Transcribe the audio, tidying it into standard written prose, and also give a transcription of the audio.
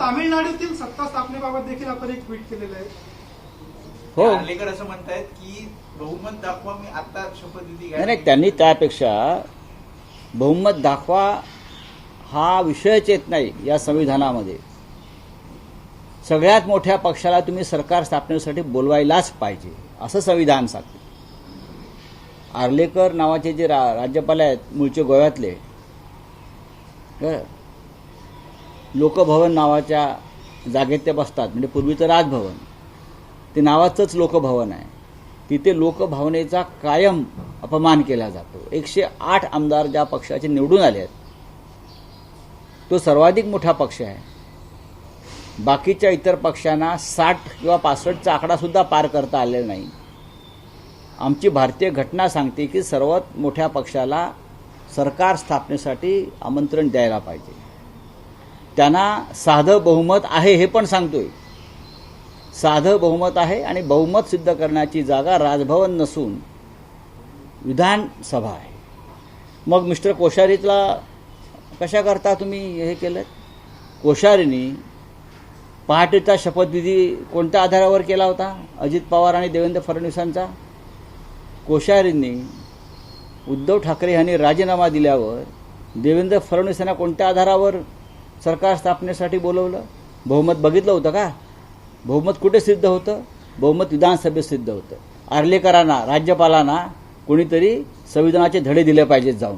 तामिळनाडूतील सत्ता स्थापनेबाबत देखील आपण एक ट्विट केलेलं आहे. हो, आर्लेकर असं म्हणतायत की बहुमत दाखवा, मी आता शपथविधी नाही, त्यांनी त्यापेक्षा बहुमत दाखवा हा विषयच येत नाही या संविधानामध्ये. सगळ्यात मोठ्या पक्षाला तुम्ही सरकार स्थापनेसाठी बोलवायलाच पाहिजे असं संविधान सांगते. आर्लेकर नावाचे जे राज्यपाल आहेत मूळचे गोव्यातले, लोकभवन नावाच्या जागेत ते बसतात. म्हणजे पूर्वीचं राजभवन, ते नावाचंच लोकभवन आहे. तिथे लोकभावनेचा कायम अपमान केला जातो. 108 आमदार ज्या पक्षाचे निवडून आले आहेत, तो सर्वाधिक मोठा पक्ष आहे. बाकीच्या इतर पक्षांना 60 किंवा 65चा आकडा सुद्धा पार करता आलेला नाही. आमची भारतीय घटना सांगते की सर्वात मोठ्या पक्षाला सरकार स्थापनेसाठी आमंत्रण द्यायला पाहिजे. त्यांना साधं बहुमत आहे हे पण सांगतोय. साधं बहुमत आहे आणि बहुमत सिद्ध करण्याची जागा राजभवन नसून विधानसभा आहे. मग मिस्टर कोश्यारीला कशा करता तुम्ही हे केलं? कोश्यारींनी पहाटेचा शपथविधी कोणत्या आधारावर केला होता? अजित पवार आणि देवेंद्र फडणवीसांचा. कोश्यारींनी उद्धव ठाकरे यांनी राजीनामा दिल्यावर देवेंद्र फडणवीस यांना कोणत्या आधारावर सरकार स्थापनेसाठी बोलवलं? बहुमत बघितलं होतं का? बहुमत कुठे सिद्ध होतं? बहुमत विधानसभेत सिद्ध होतं. आर्लेकरांना, राज्यपालांना कोणीतरी संविधानाचे धडे दिले पाहिजेत जाऊन.